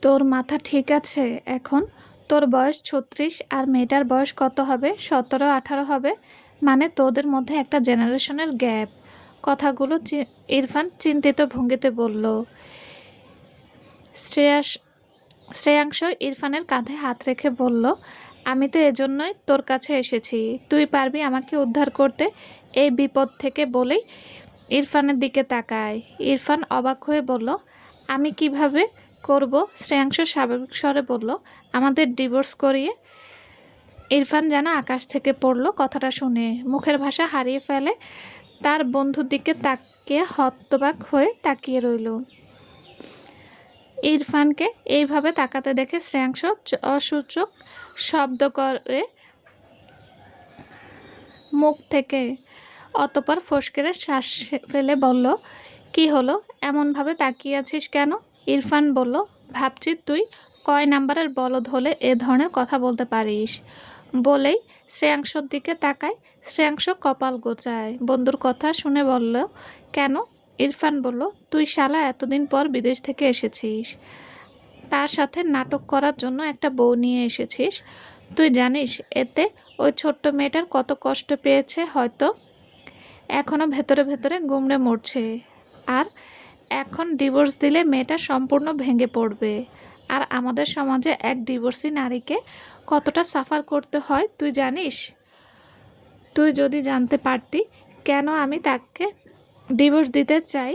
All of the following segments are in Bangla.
তোর মাথা ঠিক আছে এখন? তোর বয়স ৩৬ আর মেয়েটার বয়স কত হবে? ১৭-১৮ হবে। মানে তোদের মধ্যে একটা জেনারেশনের গ্যাপ। কথাগুলো ইরফান চিন্তিত ভঙ্গিতে বলল। শ্রেয়াস শ্রেয়াংশ ইরফানের কাঁধে হাত রেখে বলল, আমি তো এজন্যই তোর কাছে এসেছি, তুই পারবি আমাকে উদ্ধার করতে এই বিপদ থেকে বলেই ইরফানের দিকে তাকায়। ইরফান অবাক হয়ে বলল, আমি কিভাবে করব? শ্রেয়াংশ স্বাভাবিক স্বরে বলল, আমাদের ডিভোর্স করিয়ে। ইরফান যেন আকাশ থেকে পড়ল কথাটা শুনে, মুখের ভাষা হারিয়ে ফেলে, তার বন্ধুর দিকে তাকিয়ে হতবাক হয়ে তাকিয়ে রইল। ইরফানকে এইভাবে তাকাতে দেখে শ্রেয়াংশ অসূচক শব্দ করে মুখ থেকে, অতপর ফসকেরে শ্বাস ফেলে বলল, কি হলো, এমনভাবে তাকিয়ে আছিস কেন? ইরফান বলল, ভাবছি তুই কয় নাম্বারের বলদ হলে এ ধরনের কথা বলতে পারিস। বলেই শ্রেয়াংশর দিকে তাকায়। শ্রেয়াংশ কপাল গোছায়, বন্ধুর কথা শুনে বলল, কেন? ইরফান বলল, তুই শালা এতদিন পর বিদেশ থেকে এসেছিস, তার সাথে নাটক করার জন্য একটা বউ নিয়ে এসেছিস। তুই জানিস এতে ওই ছোট্ট মেয়েটার কত কষ্ট পেয়েছে, হয়তো এখনও ভেতরে ভেতরে গুমড়ে মরছে। আর এখন ডিভোর্স দিলে মেয়েটা সম্পূর্ণ ভেঙে পড়বে। আর আমাদের সমাজে এক ডিভোর্সি নারীকে কতটা সাফার করতে হয় তুই জানিস? তুই যদি জানতে পারতি কেন আমি তাকে ডিভোর্স দিতে চাই,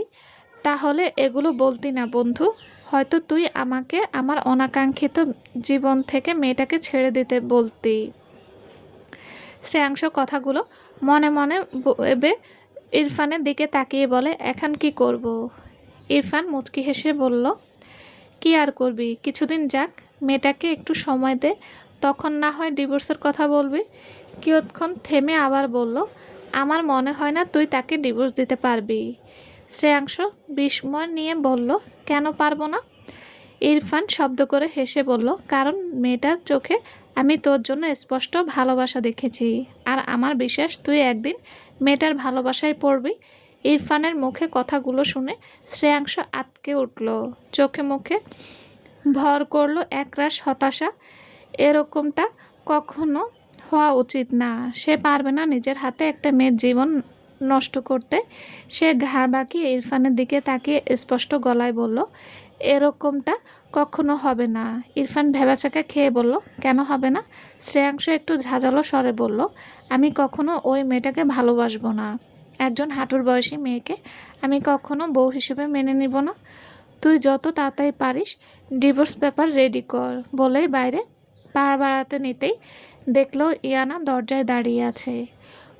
তাহলে এগুলো বলতি না বন্ধু। হয়তো তুই আমাকে আমার অনাকাঙ্ক্ষিত জীবন থেকে মেয়েটাকে ছেড়ে দিতে বলতি। শ্রেয়াংশ কথাগুলো মনে মনে ভেবে ইরফানের দিকে তাকিয়ে বলে, এখন কি করব? ইরফান মুচকি হেসে বলল, কি আর করবি, কিছুদিন যাক, মেয়েটাকে একটু সময় দে, তখন না হয় ডিভোর্সের কথা বলবি। কিয়ৎক্ষণ থেমে আবার বলল, আমার মনে হয় না তুই তাকে ডিভোর্স দিতে পারবি। শ্রেয়াংশ বিস্ময় নিয়ে বলল, কেন পারবো না? ইরফান শব্দ করে হেসে বলল, কারণ মেয়েটার চোখে আমি তোর জন্য স্পষ্ট ভালোবাসা দেখেছি, আর আমার বিশ্বাস তুই একদিন মেয়েটার ভালোবাসায় পড়বি। ইরফানের মুখে কথাগুলো শুনে শ্রেয়াংশ আঁতকে উঠল, চোখে মুখে ভর করলো একরাশ হতাশা। এরকমটা কখনো হওয়া উচিত না। সে পারবে না নিজের হাতে একটা মেয়ের জীবন নষ্ট করতে। সে ঘাড় বাঁকিয়ে ইরফানের দিকে তাকিয়ে স্পষ্ট গলায় বলল, এরকমটা কখনো হবে না। ইরফান ভেবাচাকা খেয়ে বলল, কেন হবে না? শ্রেয়াংশ একটু ঝাঁঝালো স্বরে বলল, আমি কখনো ওই মেয়েটাকে ভালোবাসবো না। একজন হাঁটুর বয়সী মেয়েকে আমি কখনো বউ হিসেবে মেনে নিব না। তুই যত তাড়াতাড়ি পারিস ডিভোর্স পেপার রেডি কর। বলেই বাইরে পা বাড়াতে নিতেই দেখলো ইয়ানা দরজায় দাঁড়িয়ে আছে,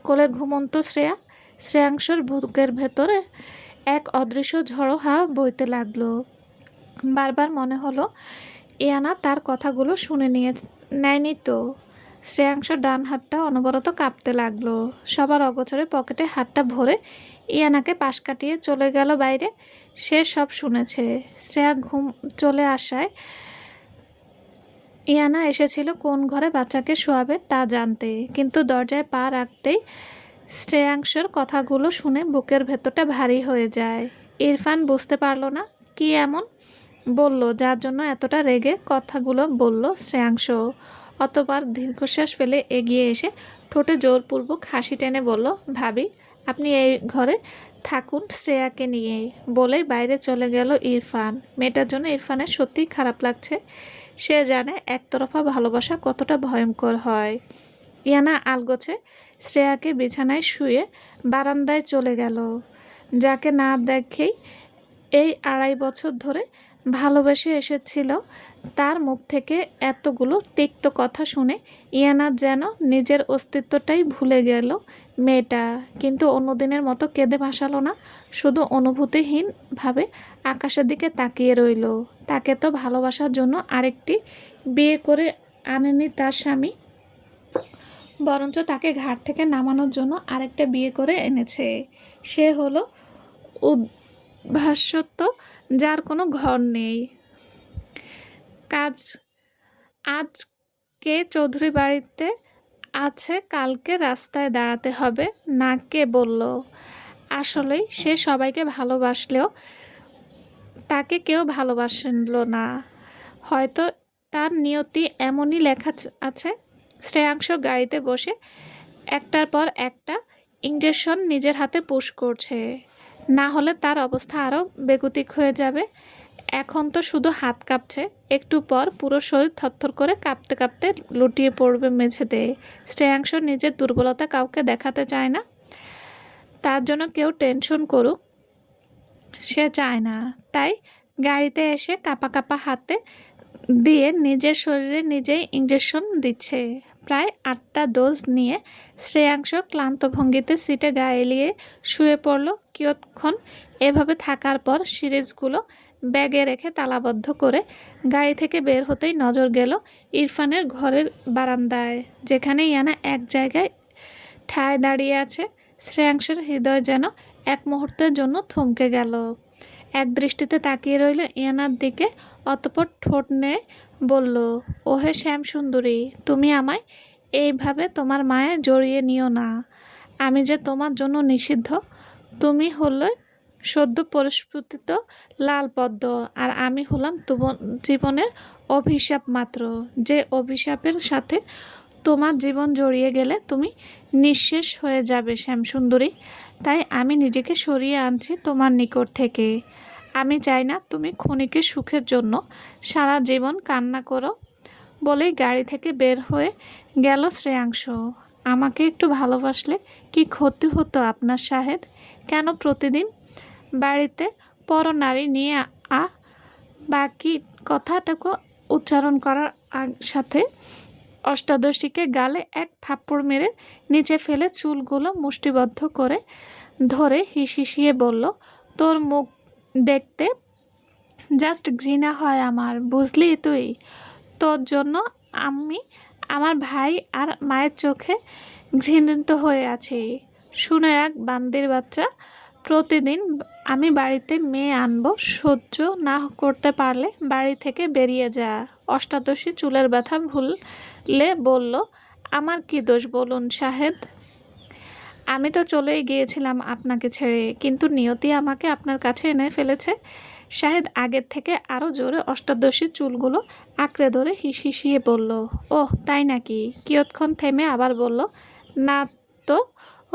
কোলে ঘুমন্ত শ্রেয়া। শ্রেয়াংশর বুকের ভেতরে এক অদৃশ্য ঝড়ো হাওয়া বইতে লাগলো। বারবার মনে হলো ইয়ানা তার কথাগুলো শুনে নেয়নি তো। শ্রেয়াংশর ডান হাতটা অনবরত কাঁপতে লাগলো। সবার অগোচরে পকেটে হাতটা ভরে ইয়ানাকে পাশ কাটিয়ে চলে গেল বাইরে। সে সব শুনেছে। শ্রেয়া ঘুম চলে আসায় ইয়ানা এসেছিল কোন ঘরে বাচ্চাকে শোয়াবে তা জানতে, কিন্তু দরজায় পা রাখতেই শ্রেয়াংশর কথাগুলো শুনে বুকের ভেতরটা ভারী হয়ে যায়। ইরফান বুঝতে পারল না কি এমন বলল যার জন্য এতটা রেগে কথাগুলো বলল শ্রেয়াংশ। অতবার দীর্ঘশ্বাস ফেলে এগিয়ে এসে ঠোঁটে জোরপূর্বক হাসি টেনে বলল, ভাবি আপনি এই ঘরে থাকুন শ্রেয়াকে নিয়ে। বলেই বাইরে চলে গেল ইরফান। মেয়েটার জন্য ইরফানের সত্যিই খারাপ লাগছে। সে জানে একতরফা ভালোবাসা কতটা ভয়ঙ্কর হয়। ইয়ানা আলগোছে শ্রেয়াকে বিছানায় শুয়ে বারান্দায় চলে গেল। যাকে না দেখেই এই ২.৫ বছর ধরে ভালোবেসে এসেছিল, তার মুখ থেকে এতগুলো তিক্ত কথা শুনে ইয়ানা যেন নিজের অস্তিত্বটাই ভুলে গেল মেয়েটা। কিন্তু অন্যদিনের মতো কেঁদে ভাসালো না, শুধু অনুভূতিহীনভাবে আকাশের দিকে তাকিয়ে রইল। তাকে তো ভালোবাসার জন্য আরেকটি বিয়ে করে আনেনি তার স্বামী, বরঞ্চ তাকে ঘাট থেকে নামানোর জন্য আরেকটা বিয়ে করে এনেছে। সে হলো উদ্ভাসত্ব, যার কোনো ঘর নেই। কাজ আজকে চৌধুরী বাড়িতে আছে, কালকে রাস্তায় দাঁড়াতে হবে না। কে বলল? আসলেই সে সবাইকে ভালোবাসলেও তাকে কেউ ভালোবাসল না। হয়তো তার নিয়তি এমনই লেখা আছে। শ্রেয়াংশ গাড়িতে বসে একটার পর একটা ইঞ্জেকশন নিজের হাতে পুশ করছে, না হলে তার অবস্থা আরও বেগতিক হয়ে যাবে। এখন তো শুধু হাত কাঁপছে, একটু পর পুরো শরীর থরথর করে কাঁপতে কাঁপতে লুটিয়ে পড়বে মেঝেতে। শ্রেয়াংশ নিজের দুর্বলতা কাউকে দেখাতে চায় না, তার জন্য কেউ টেনশন করুক সে চায় না। তাই গাড়িতে এসে কাঁপা কাঁপা হাতে দিয়ে নিজের শরীরে নিজেই ইঞ্জেকশন দিচ্ছে। প্রায় 8টা ডোজ নিয়ে শ্রেয়াংশ ক্লান্ত ভঙ্গিতে সিটে গা এলিয়ে শুয়ে পড়ল। কিয়ৎক্ষণ এভাবে থাকার পর সিরিজগুলো ব্যাগে রেখে তালাবদ্ধ করে গাড়ি থেকে বের হতেই নজর গেল ইরফানের ঘরের বারান্দায়, যেখানে ইয়ানা এক জায়গায় ঠায় দাঁড়িয়ে আছে। শ্রেয়াংশের হৃদয় যেন এক মুহূর্তের জন্য থমকে গেল। এক দৃষ্টিতে তাকিয়ে রইল ইয়ানার দিকে, অতঃপর ঠোঁট নেড়ে বলল, ওহে শ্যাম সুন্দরী, তুমি আমায় এইভাবে তোমার মায়ে জড়িয়ে নিও না। আমি যে তোমার জন্য নিষিদ্ধ। তুমি হলে সদ্য পরিস্ফুটিত লাল পদ্ম, আর আমি হলাম জীবনের অভিশাপ মাত্র, যে অভিশাপের সাথে তোমার জীবন জড়িয়ে গেলে তুমি নিঃশেষ হয়ে যাবে শ্যামসুন্দরী। তাই আমি নিজেকে সরিয়ে আনছি তোমার নিকট থেকে। আমি চাই না তুমি ক্ষণিকের সুখের জন্য সারা জীবন কান্না করো। বলেই গাড়ি থেকে বের হয়ে গেল শ্রেয়াংশ। আমাকে একটু ভালোবাসলে কি ক্ষতি হতো আপনার শাহেদ? কেন প্রতিদিন বাড়িতে পরনারী নিয়ে বাকি কথাটাকে উচ্চারণ করার সাথে অষ্টাদশীকে গালে এক থাপ্পড় মেরে নিচে ফেলে চুলগুলো মুষ্টিবদ্ধ করে ধরে হিসিয়ে বলল, তোর মুখ দেখতে জাস্ট ঘৃণা হয় আমার, বুঝলি তুই? তোর জন্য আমি আমার ভাই আর মায়ের চোখে ঘৃণিত হয়ে আছি। শুনে রাখ বান্দির বাচ্চা, প্রতিদিন আমি বাড়িতে মেয়ে আনবো, সহ্য না করতে পারলে বাড়ি থেকে বেরিয়ে যা। অষ্টাদশী চুলের ব্যথা ভুললে বলল, আমার কি দোষ বলুন শাহেদ? আমি তো চলেই গিয়েছিলাম আপনাকে ছেড়ে, কিন্তু নিয়তি আমাকে আপনার কাছে এনে ফেলেছে। শাহেদ আগের থেকে আরও জোরে অষ্টাদশীর চুলগুলো আঁকড়ে ধরে হিসিয়ে বলল, ওহ তাই নাকি? কিয়ৎক্ষণ থেমে আবার বলল, না তো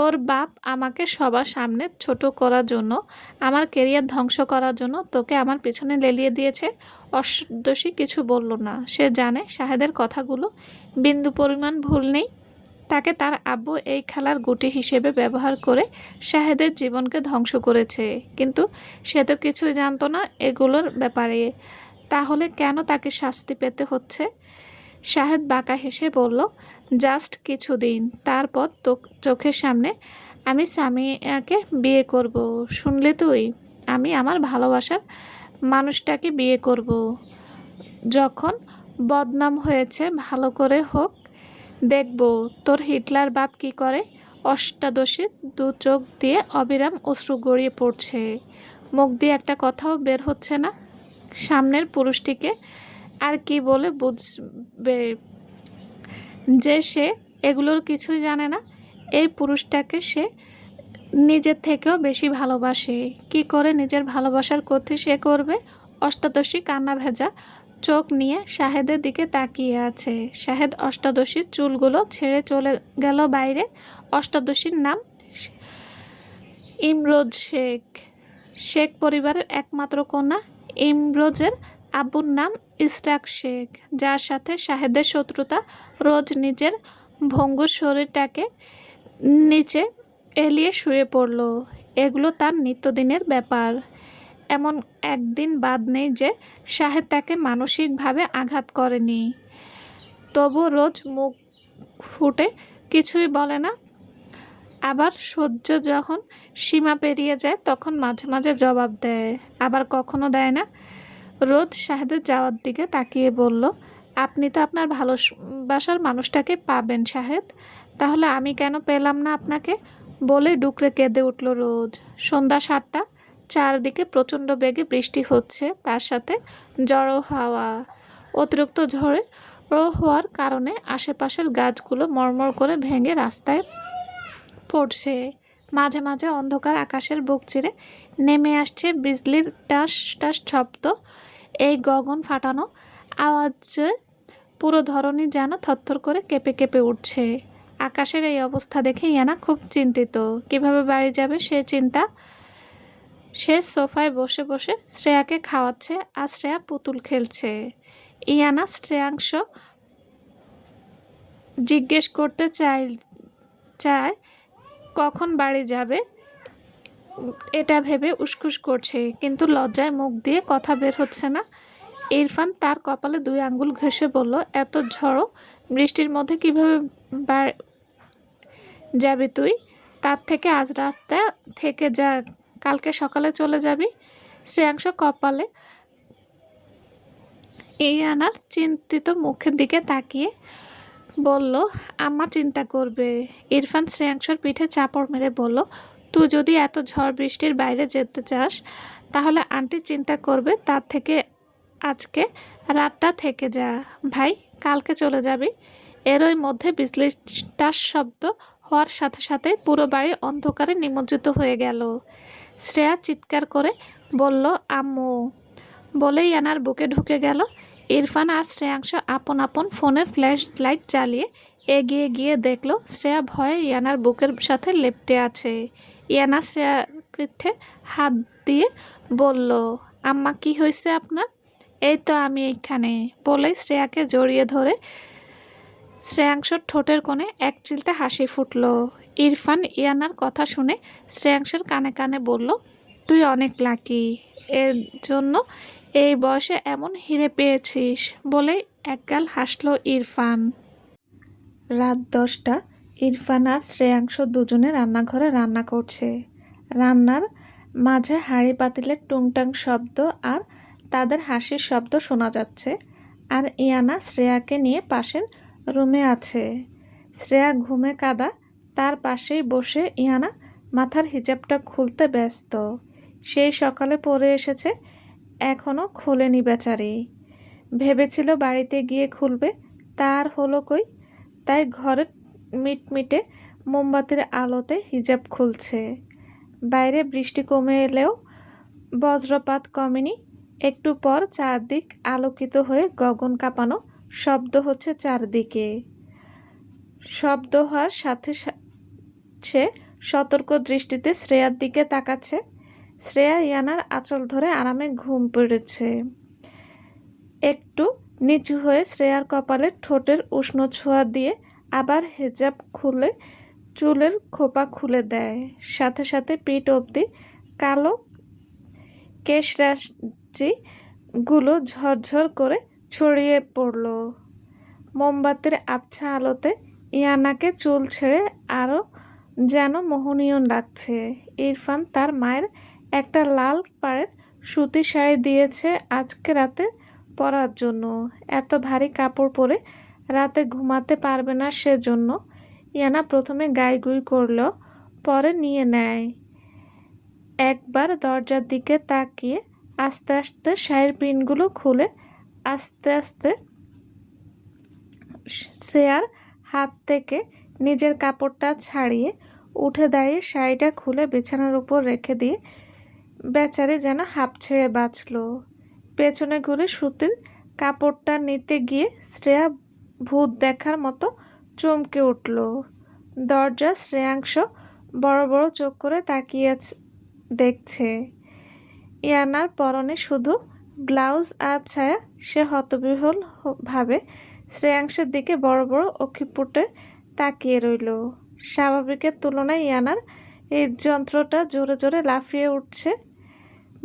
ওর বাপ আমাকে সবার সামনে ছোট করার জন্য, আমার কেরিয়ার ধ্বংস করার জন্য তোকে আমার পেছনে লেলিয়ে দিয়েছে। অষ্টাদশী কিছু বলল না। সে জানে শাহেদের কথাগুলো বিন্দু পরিমাণ ভুল নেই। তাকে তার আব্বু এই খেলার গুটি হিসেবে ব্যবহার করে শাহেদের জীবনকে ধ্বংস করেছে, কিন্তু সে তো কিছুই জানতো না এগুলোর ব্যাপারে। তাহলে কেন তাকে শাস্তি পেতে হচ্ছে? শাহেদ বাঁকা হেসে বলল, জাস্ট কিছুদিন, তারপর তো চোখের সামনে আমি সামিয়াকে বিয়ে করব। শুনলি তুই? আমি আমার ভালোবাসার মানুষটাকে বিয়ে করব। যখন বদনাম হয়েছে ভালো করে হোক, দেখব তোর হিটলার বাপ কি করে। অষ্টাদশীর 2 চোখ দিয়ে অবিরাম অশ্রু গড়িয়ে পড়ছে, মুখ দিয়ে একটা কথাও বের হচ্ছে না। সামনের পুরুষটিকে আর কি বলে বুঝবে যে সে এগুলোর কিছুই জানে না? এই পুরুষটাকে সে নিজের থেকেও বেশি ভালোবাসে। কি করে নিজের ভালোবাসার কথা সে করবে? অষ্টাদশী কান্না ভেজা চোখ নিয়ে শাহেদের দিকে তাকিয়ে আছে। শাহেদ অষ্টাদশীর চুলগুলো ছেড়ে চলে গেল বাইরে। অষ্টাদশীর নাম ইমরোজ শেখ। শেখ পরিবারের একমাত্র কন্যা। ইমরোজের আব্বুর নাম ইসরাক শেখ, যার সাথে শাহেদের শত্রুতা। রোজ নিজের ভঙ্গুর শরীরটাকে নিচে এলিয়ে শুয়ে পড়ল। এগুলো তার নিত্যদিনের ব্যাপার। এমন একদিন বাদ নেই যে শাহেদ তাকে মানসিকভাবে আঘাত করেনি। তবু রোজ মুখ ফুটে কিছুই বলে না। আবার সহ্য যখন সীমা পেরিয়ে যায় তখন মাঝে মাঝে জবাব দেয়, আবার কখনো দেয় না। রোজ শাহেদের যাওয়ার দিকে তাকিয়ে বলল, আপনি তো আপনার ভালোবাসার মানুষটাকে পাবেন শাহেদ, তাহলে আমি কেন পেলাম না আপনাকে? বলে ডুকরে কেঁদে উঠল রোজ। সন্ধ্যা 7টা, চারদিকে প্রচণ্ড বেগে বৃষ্টি হচ্ছে, তার সাথে ঝড়ো হাওয়া। অতিরিক্ত ঝড়ে হওয়ার কারণে আশেপাশের গাছগুলো মরমর করে ভেঙে রাস্তায় পড়ছে। মাঝে মাঝে অন্ধকার আকাশের বুক চিরে নেমে আসছে বিজলির টাস টাস শব্দ। এই গগন ফাটানো আওয়াজে পুরো ধরনী যেন থরথর করে কেঁপে কেঁপে উঠছে। আকাশের এই অবস্থা দেখে ইয়ানা খুব চিন্তিত। কিভাবে বাড়ি যাবে সে চিন্তা। সে সোফায় বসে বসে শ্রেয়াকে খাওয়াচ্ছে আর শ্রেয়া পুতুল খেলছে। ইয়ানা শ্রেয়াংশ জিজ্ঞেস করতে চায় কখন বাড়ি যাবে, এটা ভেবে উসখুস করছে, কিন্তু লজ্জায় মুখ দিয়ে কথা বের হচ্ছে না। ইরফান তার কপালে 2 আঙ্গুল ঘষে বলল, এত ঝড়ো বৃষ্টির মধ্যে কিভাবে যাবি তুই? তার থেকে আজ রাতটা থেকে যা, কালকে সকালে চলে যাবি। শ্রেয়াংশ কপালে ইয়ানার চিন্তিত মুখের দিকে তাকিয়ে বলল, আম্মা চিন্তা করবে। ইরফান শ্রেয়াংশর পিঠে চাপড় মেরে বলল, তুই যদি এত ঝড় বৃষ্টির বাইরে যেতে চাস তাহলে আন্টি চিন্তা করবে, তার থেকে আজকে রাতটা থেকে যা ভাই, কালকে চলে যাবি। এরই মধ্যে বিজলির টাস শব্দ হওয়ার সাথে সাথে পুরো বাড়ি অন্ধকারে নিমজ্জিত হয়ে গেল। শ্রেয়া চিৎকার করে বলল, আম্মু, বলেই ইয়ানার বুকে ঢুকে গেল। ইরফান আর শ্রেয়াংশ আপন আপন ফোনের ফ্ল্যাশ লাইট জ্বালিয়ে এগিয়ে গিয়ে দেখল শ্রেয়া ভয়ে ইয়ানার বুকের সাথে লেপ্টে আছে। ইয়ানা শ্রেয়ার পিঠে হাত দিয়ে বলল, আম্মা কি হয়েছে আপনার? এই তো আমি এইখানে, বলে শ্রেয়াকে জড়িয়ে ধরে শ্রেয়াংশর ঠোঁটের কোণে এক চিলতে হাসি ফুটল। ইরফান ইয়ানার কথা শুনে শ্রেয়াংশের কানে কানে বলল, তুই অনেক লাকি, এর জন্য এই বয়সে এমন হিরে পেয়েছিস, বলে একগাল হাসল ইরফান। রাত 10টা। ইরফান আর শ্রেয়াংশ দুজনে রান্নাঘরে রান্না করছে। রান্নার মাঝে হাঁড়ি পাতিলের টুংটাং শব্দ আর তাদের হাসির শব্দ শোনা যাচ্ছে। আর ইয়ানা শ্রেয়াকে নিয়ে পাশের রুমে আছে। শ্রেয়া ঘুমে কাদা, তার পাশেই বসে ইয়ানা মাথার হিজাবটা খুলতে ব্যস্ত। সেই সকালে পরে এসেছে, এখনও খোলেনি বেচারি। ভেবেছিল বাড়িতে গিয়ে খুলবে, তার হলো কই। তাই ঘরের মিটমিটে মোমবাতির আলোতে হিজাব খুলছে। বাইরে বৃষ্টি কমে এলেও বজ্রপাত কমেনি। একটু পর চারদিক আলোকিত হয়ে গগন কাঁপানো শব্দ হচ্ছে চারদিকে। শব্দ হওয়ার সাথে সে সতর্ক দৃষ্টিতে শ্রেয়ার দিকে তাকাচ্ছে। শ্রেয়া ইয়ানার আঁচল ধরে আরামে ঘুম পড়েছে। একটু নিচু হয়ে শ্রেয়ার কপালে ঠোঁটের উষ্ণ ছোঁয়া দিয়ে আবার হিজাব খুলে চুলের খোপা খুলে দেয়। সাথে সাথে পিঠ অবধি কালো কেশরাশিগুলো ঝরঝর করে ছড়িয়ে পড়ল। মোমবাতির আবছা আলোতে ইয়ানাকে চুল ছেড়ে আরও যেন মোহনীয় লাগছে। ইরফান তার মায়ের একটা লাল পাড়ের সুতির শাড়ি দিয়েছে আজকে রাতে পরার জন্য। এত ভারী কাপড় পরে রাতে ঘুমাতে পারবে না সেজন্য ইয়ানা প্রথমে গাইগুই করলেও পরে নিয়ে নেয়। একবার দরজার দিকে তাকিয়ে আস্তে আস্তে শাড়ির পিনগুলো খুলে আস্তে আস্তে শ্রেয়ার হাত থেকে নিজের কাপড়টা ছাড়িয়ে উঠে দাঁড়িয়ে শাড়িটা খুলে বিছানার উপর রেখে দিয়ে বেচারি যেন হাঁপ ছেড়ে বাঁচল। পেছনে ঘুরে সুতির কাপড়টা নিতে গিয়ে শ্রেয়া ভূত দেখার মতো চমকে উঠল। দরজা শ্রেয়াংশ বড় বড় চোখ করে তাকিয়ে দেখছে। ইয়ানার পরনে শুধু ব্লাউজ আর ছায়া। সে হতবিহ্বল ভাবে শ্রেয়াংশের দিকে বড় বড় অক্ষিপুটে তাকিয়ে রইল। স্বাভাবিকের তুলনায় ইয়ানার হৃদযন্ত্রটা জোরে জোরে লাফিয়ে উঠছে।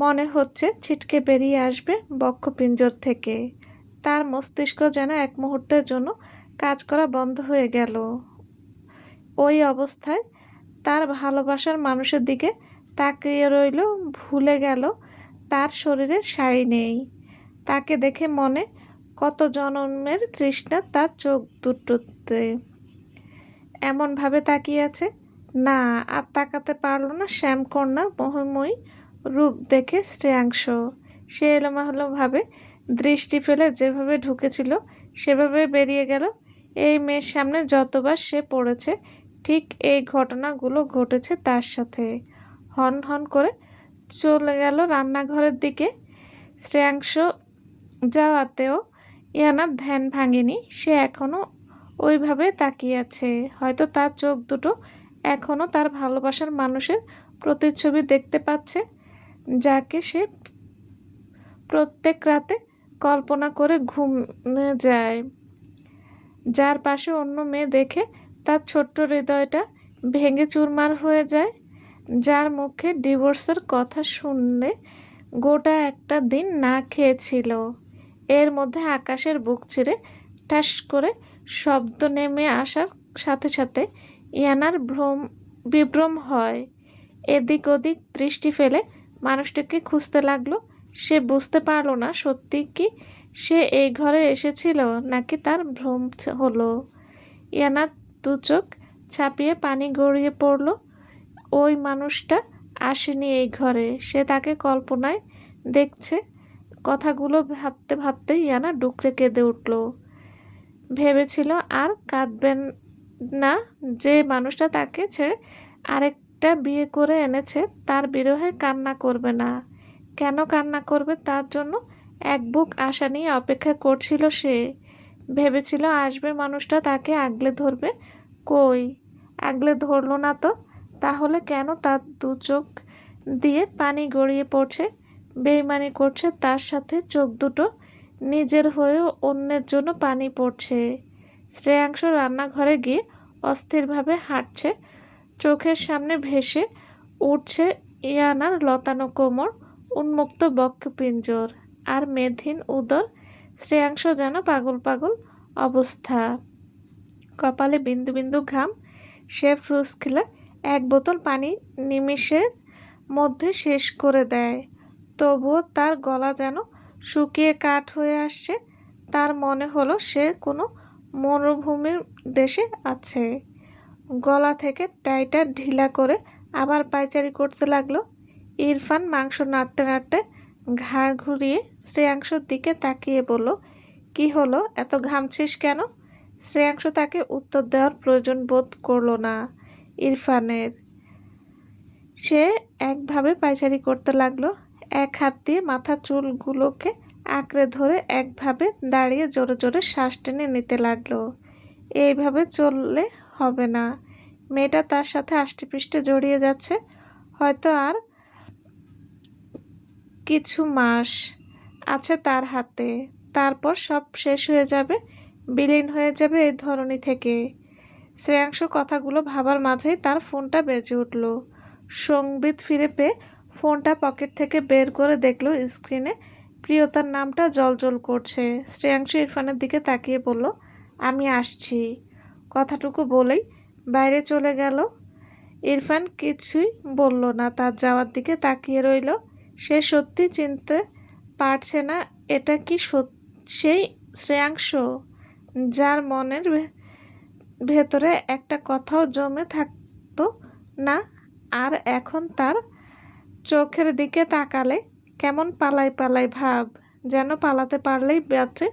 মনে হচ্ছে ছিটকে বেরিয়ে আসবে বক্ষপিঞ্জর থেকে। তার মস্তিষ্ক যেন এক মুহূর্তের জন্য কাজ করা বন্ধ হয়ে গেল। ওই অবস্থায় তার ভালোবাসার মানুষের দিকে তাকিয়ে রইল, ভুলে গেল তার শরীরে শাড়ি নেই। তাকে দেখে মনে কত জনমের তৃষ্ণা তার চোখ দুটোতে। এমনভাবে তাকিয়ে আছে, না আর তাকাতে পারল না শ্যামকন্যার মোহময়ী রূপ দেখে শ্রেয়াংশ। সে এলোমেলোভাবে দৃষ্টি ফেলে যেভাবে ঢুকেছিল সেভাবে বেরিয়ে গেল। এই মেয়ের সামনে যতবার সে পড়েছে ঠিক এই ঘটনাগুলো ঘটেছে তার সাথে। হন হন করে চলে গেল রান্নাঘরের দিকে। শ্রেয়াংশ যাওয়াতেও ইয়ানার ধ্যান ভাঙেনি, সে এখনও ওইভাবে তাকিয়ে আছে। হয়তো তার চোখ দুটো এখনও তার ভালোবাসার মানুষের প্রতিচ্ছবি দেখতে পাচ্ছে, যাকে সে প্রত্যেক রাতে কল্পনা করে ঘুমে যায়, যার পাশে অন্য মেয়ে দেখে তার ছোট্ট হৃদয়টা ভেঙে চুরমার হয়ে যায়, যার মুখে ডিভোর্সের কথা শুনলে গোটা একটা দিন না খেয়েছিল। এর মধ্যে আকাশের বুক চিরে ঠাস করে শব্দ নেমে আসার সাথে সাথে ইয়ানার বিভ্রম হয়। এদিক ওদিক দৃষ্টি ফেলে মানুষটাকে খুঁজতে লাগলো। সে বুঝতে পারলো না সত্যি কি সে এই ঘরে এসেছিল নাকি তার ভ্রম হলো। ইয়ানার দু চোখ ছাপিয়ে পানি গড়িয়ে পড়ল। ওই মানুষটা আসেনি এই ঘরে, সে তাকে কল্পনায় দেখছে। কথাগুলো ভাবতে ভাবতে ইয়ানা ডুকরে কেঁদে উঠল। ভেবেছিল আর কাঁদবেন না, যে মানুষটা তাকে ছেড়ে আরেকটা বিয়ে করে এনেছে তার বিরহে কান্না করবে না। কেন কান্না করবে? তার জন্য এক বুক আশা নিয়ে অপেক্ষা করছিল সে। ভেবেছিল আসবে মানুষটা তাকে আগলে ধরবে, কই আগলে ধরলো না তো। তাহলে কেন তার দু চোখ দিয়ে পানি গড়িয়ে পড়ছে? বেইমানি করছে তার সাথে, চোখ দুটো নিজের হয়েও অন্যের জন্য পানি পড়ছে। শ্রেয়াংশ রান্নাঘরে গিয়ে অস্থিরভাবে হাঁটছে। চোখের সামনে ভেসে উঠছে ইয়ানার লতানো কোমর, উন্মুক্ত বক্ষপিঞ্জর আর মেধহীন উদর। শ্রেয়াংশ যেন পাগল পাগল অবস্থা, কপালে বিন্দু বিন্দু ঘাম। সে ফ্রুজ খেলে এক বোতল পানি নিমিষের মধ্যে শেষ করে দেয়। তবুও তার গলা যেন শুকিয়ে কাঠ হয়ে আসছে। তার মনে হলো সে কোনো মরুভূমির দেশে আছে। গলা থেকে টাইটা ঢিলা করে আবার পায়চারি করতে লাগলো। ইরফান মাংস নাড়তে নাড়তে ঘাড় ঘুরিয়ে শ্রেয়াংশর দিকে তাকিয়ে বলল, কি হলো, এত ঘামছিস কেন? শ্রেয়াংশ তাকে উত্তর দেওয়ার প্রয়োজন বোধ করল না ইরফানের। সে একভাবে পায়চারি করতে লাগলো। এক হাত দিয়ে মাথার চুলগুলোকে আঁকড়ে ধরে একভাবে দাঁড়িয়ে জোরে জোরে শ্বাস টেনে নিতে লাগলো। এইভাবে চললে হবে না। মেয়েটা তার সাথে আষ্টেপৃষ্ঠে জড়িয়ে যাচ্ছে। হয়তো আর কিছু মাস আছে তার হাতে, তারপর সব শেষ হয়ে যাবে, বিলীন হয়ে যাবে এই ধরনী থেকে। শ্রেয়াংশ কথাগুলো ভাবার মাঝেই তার ফোনটা বেজে উঠল। সংবিত ফিরে পেয়ে ফোনটা পকেট থেকে বের করে দেখল স্ক্রিনে প্রিয়তার নামটা জ্বলজ্বল করছে। শ্রেয়াংশ ইরফানের দিকে তাকিয়ে বলল, আমি আসছি। কথাটুকু বলেই বাইরে চলে গেল। ইরফান কিছুই বলল না, তার যাওয়ার দিকে তাকিয়ে রইল। সে সত্যি চিনতে পারছে না এটা কি সেই শ্রেয়াংশ, যার মনের ভেতরে একটা কথাও জমে থাকতো না, আর এখন তার চোখের দিকে তাকালে কেমন পালাই পালাই ভাব, যেন পালাতে পারলেই বাঁচে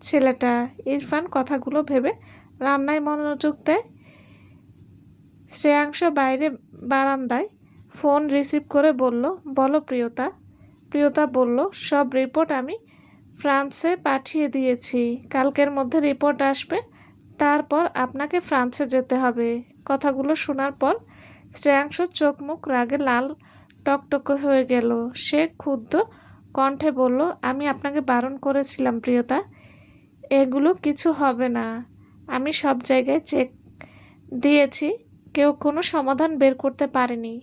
ছেলেটা। ইরফান কথাগুলো ভেবে রান্নায় মনোযোগ দেয়। শ্রেয়াংশ বাইরে বারান্দায় ফোন রিসিভ করে বলল, বলো প্রিয়তা। প্রিয়তা বলল, সব রিপোর্ট আমি ফ্রান্সে পাঠিয়ে দিয়েছি, কালকের মধ্যে রিপোর্ট আসবে, তারপর আপনাকে ফ্রান্সে যেতে হবে। কথাগুলো শোনার পর শ্রেয়াংশর চোখ মুখ রাগে লাল টকটকে হয়ে গেল। সে ক্ষুব্ধ কণ্ঠে বলল, আমি আপনাকে বারণ করেছিলাম প্রিয়তা, এগুলো কিছু হবে না। আমি সব জায়গায় চেক দিয়েছি, কেউ কোনো সমাধান বের করতে পারেনি।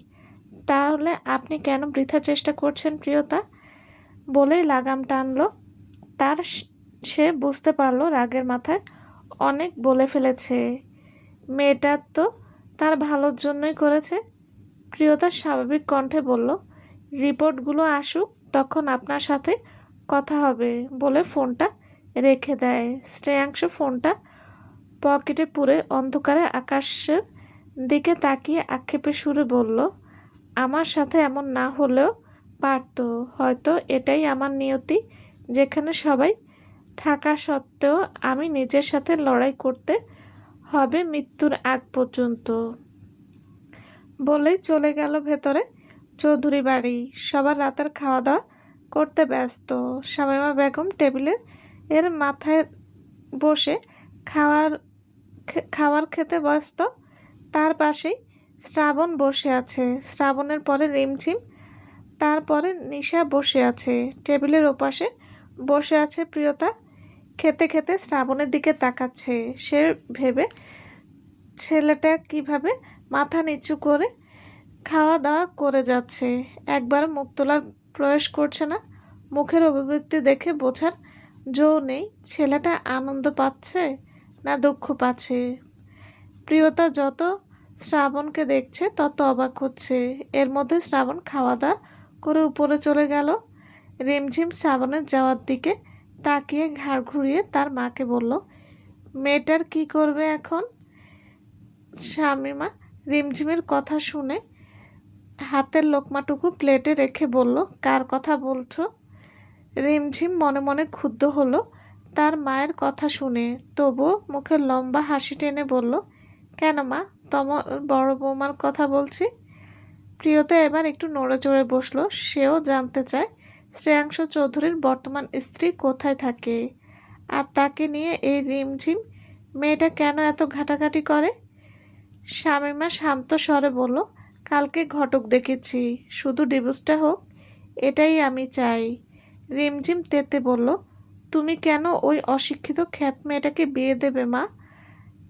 তাহলে আপনি কেন বৃথা চেষ্টা করছেন প্রিয়তা? বলেই লাগাম টানল তার। সে বুঝতে পারল রাগের মাথায় অনেক বলে ফেলেছে। মেয়েটা তো তার ভালোর জন্যই করেছে। প্রিয়তা স্বাভাবিক কণ্ঠে বলল, রিপোর্টগুলো আসুক, তখন আপনার সাথে কথা হবে, বলে ফোনটা রেখে দেয়। শ্রেয়াংশ ফোনটা পকেটে পুরে অন্ধকারে আকাশের দিকে তাকিয়ে আক্ষেপে সুরে বলল, আমার সাথে এমন না হলেও পারত, হয়তো এটাই আমার নিয়তি, যেখানে সবাই থাকা সত্ত্বেও আমি নিজের সাথে লড়াই করতে হবে মৃত্যুর আগ পর্যন্ত। বলেই চলে গেল ভেতরে। চৌধুরী বাড়ি। সবার রাতের খাওয়া দাওয়া করতে ব্যস্ত। শামীমা বেগম টেবিলে এর মাথায় বসে খাবার খেতে ব্যস্ত। তার পাশেই শ্রাবণ বসে আছে, শ্রাবণের পরে রিমঝিম, তারপরে নিশা বসে আছে। টেবিলের ওপাশে বসে আছে প্রিয়তা, খেতে খেতে শ্রাবণের দিকে তাকাচ্ছে। সে ভেবে ছেলেটা কিভাবে মাথা নিচু করে খাওয়া দাওয়া করে যাচ্ছে, একবার মুখ তোলার প্রয়াস করছে না। মুখের অভিব্যক্তি দেখে বোঝার জো নেই ছেলেটা আনন্দ পাচ্ছে না দুঃখ পাচ্ছে। প্রিয়তা যত শ্রাবণকে দেখছে তত অবাক হচ্ছে। এর মধ্যে শ্রাবণ খাওয়া দাওয়া করে উপরে চলে গেল। রিমঝিম শ্রাবণের যাওয়ার দিকে তাকিয়ে ঘাড় ঘুরিয়ে তার মাকে বলল, মেয়েটার কি করবে এখন? শামীমা রিমঝিমের কথা শুনে হাতের লোকমাটুকু প্লেটে রেখে বলল, কার কথা বলছো? রিমঝিম মনে মনে ক্ষুব্ধ হলো তার মায়ের কথা শুনে, তবুও মুখে লম্বা হাসি টেনে বলল, কেন মা, তোমার বড় বৌমার কথা বলছি। প্রিয়তা এবার একটু নড়ে চড়ে বসলো। সেও জানতে চায় শ্রেয়াংশ চৌধুরীর বর্তমান স্ত্রী কোথায় থাকে, আর তাকে নিয়ে এই রিমঝিম মেয়েটা কেন এত ঘাটাঘাটি করে। শামীমা শান্ত স্বরে বলল, কালকে ঘটক দেখেছি, শুধু ডিভোর্সটা হোক এটাই আমি চাই। রিমঝিম তেতে বলল, তুমি কেন ওই অশিক্ষিত খ্যাত মেয়েটাকে বিয়ে দেবে মা?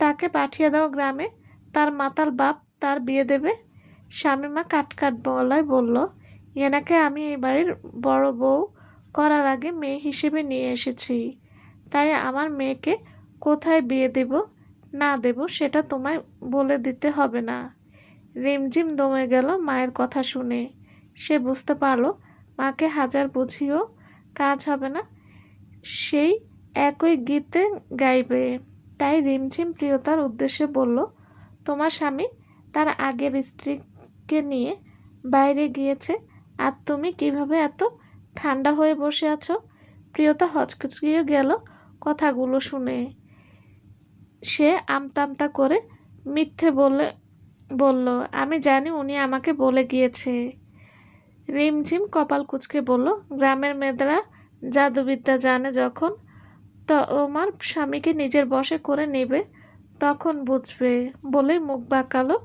তাকে পাঠিয়ে দাও গ্রামে, তার মাতাল বাপ তার বিয়ে দেবে। শামীমা কাটকাট গলায় বলল, এনাকে আমি এই বাড়ির বড় বউ করার আগে মেয়ে হিসেবে নিয়ে এসেছি, তাই আমার মেয়েকে কোথায় বিয়ে দেব না দেব সেটা তোমায় বলে দিতে হবে না। রিমঝিম দমে গেল মায়ের কথা শুনে। সে বুঝতে পারল মাকে হাজার বুঝিয়েও কাজ হবে না, সেই একই গীতে গাইবে। তাই রিমঝিম প্রিয়তার উদ্দেশ্যে বলল, তোমার স্বামী তার আগের স্ত্রীকে নিয়ে বাইরে গিয়েছে, আর তুমি কিভাবে এত ঠান্ডা হয়ে বসে আছো? প্রিয়তা হচকিয়ে গেল কথাগুলো শুনে। সে আমতা আমতা করে মিথ্যে বলল, আমি জানি উনি আমাকে বলে গিয়েছে। রিমঝিম কপাল কুঁচকে বলল, গ্রামের মেয়েরা জাদুবিদ্যা জানে যখন তোমার স্বামীকে নিজের বশে করে নেবে তখন বুঝবে, বলে মুখ বাঁকালো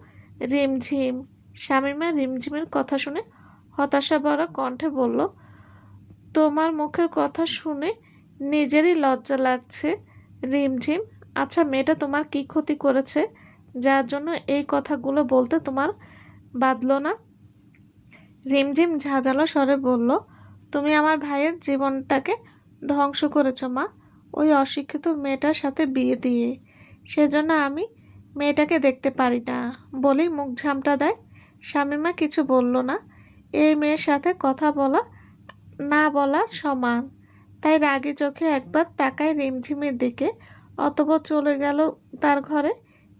রিমঝিম। শামীমা রিমঝিমের কথা শুনে হতাশা ভরা কণ্ঠে বলল, তোমার মুখের কথা শুনে নিজেরই লজ্জা লাগছে রিমঝিম। আচ্ছা, মেয়েটা তোমার কি ক্ষতি করেছে যার জন্য এই কথাগুলো বলতে তোমার বাধলো না? রিমঝিম ঝাঁঝালো স্বরে বলল, তুমি আমার ভাইয়ের জীবনটাকে ধ্বংস করেছো মা, ওই অশিক্ষিত মেয়েটার সাথে বিয়ে দিয়ে। সেজন্য আমি মেয়েটাকে দেখতে পারি না বলেই মুখ ঝামটা দেয়। শামীমা কিছু বলল না। এই মেয়ের সাথে কথা বলা না বলা সমান। তাই রাগী চোখে একবার তাকায় রিমঝিমের দিকে, অতঃপর চলে গেল তার ঘরে।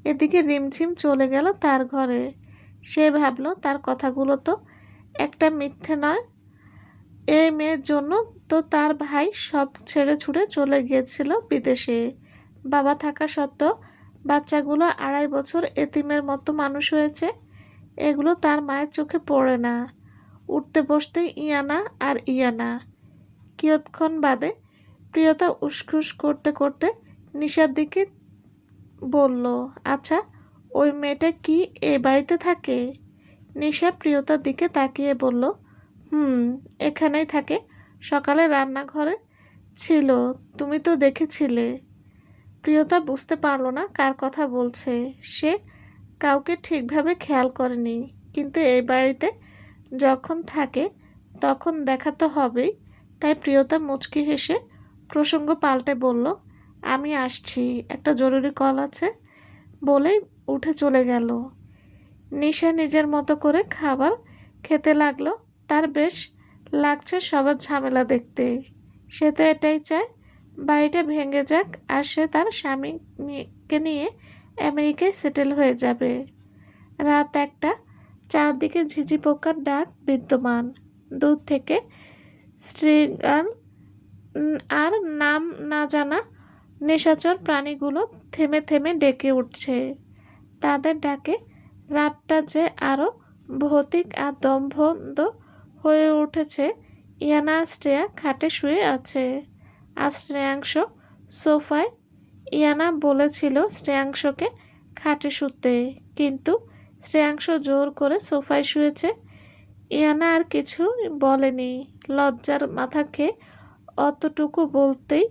এদিকে রিমঝিম চলে গেল তার ঘরে। সে ভাবল তার কথাগুলো তো একটা মিথ্যে নয়। এই মেয়ের জন্য তো তার ভাই সব ছেড়ে ছুড়ে চলে গিয়েছিল বিদেশে। বাবা থাকা সত্ত্বেও বাচ্চাগুলো 2.5 বছর এতিমের মতো মানুষ হয়েছে। এগুলো তার মায়ের চোখে পড়ে না। উঠতে বসতে ইয়ানা আর ইয়ানা। কিয়ৎক্ষণ বাদে প্রিয়তা উসখুস করতে করতে নিশার দিকে বলল, আচ্ছা, ওই মেয়েটা কি এ বাড়িতে থাকে? নিশা প্রিয়তার দিকে তাকিয়ে বলল, এখানেই থাকে, সকালে রান্নাঘরে ছিল, তুমি তো দেখেছিলে। প্রিয়তা বুঝতে পারল না কার কথা বলছে। সে কাউকে ঠিকভাবে খেয়াল করেনি, কিন্তু এই বাড়িতে যখন থাকে তখন দেখা তো হবেই। তাই প্রিয়তা মুচকি হেসে প্রসঙ্গ পাল্টে বলল, আমি আসছি, একটা জরুরি কল আছে, বলেই উঠে চলে গেল। নিশা নিজের মতো করে খাবার খেতে লাগলো। তার বেশ লাগছে সবার ঝামেলা দেখতে। সে তো এটাই চায় বাড়িটা ভেঙে যাক, আর সে তার স্বামীকে নিয়ে আমেরিকায় সেটেল হয়ে যাবে। রাত 1টা, চারদিকে ঝিঝি পোকার ডাক বিদ্যমান। দূর থেকে স্ট্রিগাল আর নাম না জানা নিশাচর প্রাণীগুলো থেমে থেমে ডেকে উঠছে। তাদের ডাকে রাতটা যে আরও ভৌতিক আর দমবন্ধ হয়ে উঠেছে। ইয়ানা শ্রেয়া খাটে শুয়ে আছে, আজ শ্রেয়াংশ সোফায়। ইয়ানা বলেছিল শ্রেয়াংশকে খাটে শুতে, কিন্তু শ্রেয়াংশ জোর করে সোফায় শুয়েছে। ইয়ানা আর কিছু বলেনি। লজ্জার মাথা খেয়ে অতটুকু বলতেই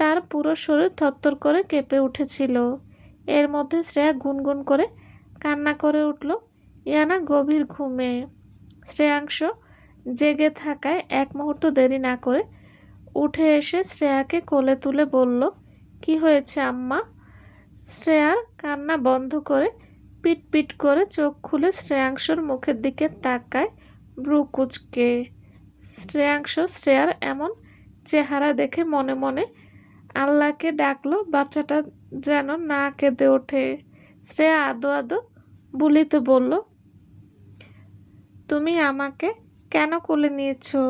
তার পুরো শরীর থরথর করে কেঁপে উঠেছিল। এর মধ্যে শ্রেয়া গুনগুন করে কান্না করে উঠল। ইয়ানা গভীর ঘুমে। শ্রেয়াংশ জেগে থাকায় এক মুহূর্ত দেরি না করে উঠে এসে শ্রেয়াকে কোলে তুলে বলল, কি হয়েছে আম্মা? শ্রেয়ার কান্না বন্ধ করে পিট পিট করে চোখ খুলে শ্রেয়াংশর মুখের দিকে তাকায় ভ্রু কুঁচকে। শ্রেয়াংশ শ্রেয়ার এমন চেহারা দেখে মনে মনে আল্লাহকে ডাকলো বাচ্চাটা যেন না কেঁদে ওঠে। শ্রেয়া আদো আদো বলিতে বলল, তুমি আমাকে কেন কোলে নিয়েছো?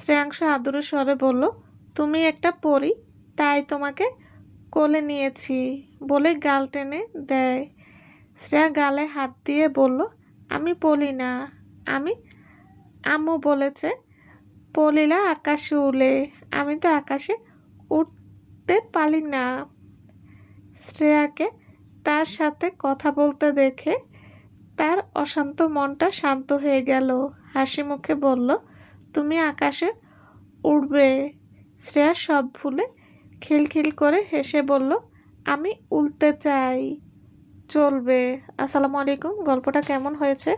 শ্রেয়াংশ আদুরে স্বরে বলল, তুমি একটা পরী, তাই তোমাকে কোলে নিয়েছি বলে গাল টেনে দেয়। শ্রেয়া গালে হাত দিয়ে বলল, আমি পলি না, আমি আম্মু বলেছে পলিলা আকাশে উড়ে, আমি তো আকাশে উঠতে পারি না। শ্রেয়াকে তার সাথে কথা বলতে দেখে তার অশান্ত মনটা শান্ত হয়ে গেল। হাসি মুখে বলল, তুমি আকাশে উড়বে। শ্রেয়া সব ভুলে খিলখিল করে হেসে বলল, আমি উড়তে চাই। চলবে। আসসালামু আলাইকুম। গল্পটা কেমন হয়েছে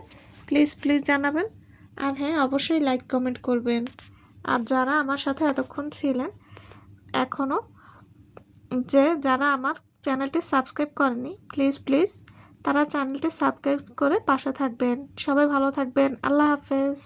প্লিজ প্লিজ জানাবেন। আর হ্যাঁ, অবশ্যই লাইক কমেন্ট করবেন। আর যারা আমার সাথে এতক্ষণ ছিলেন, এখনও যারা আমার চ্যানেলটি সাবস্ক্রাইব করেনি, প্লিজ প্লিজ তারা চ্যানেলটি সাবস্ক্রাইব করে পাশে থাকবেন। সবাই ভালো থাকবেন। আল্লাহ হাফেজ।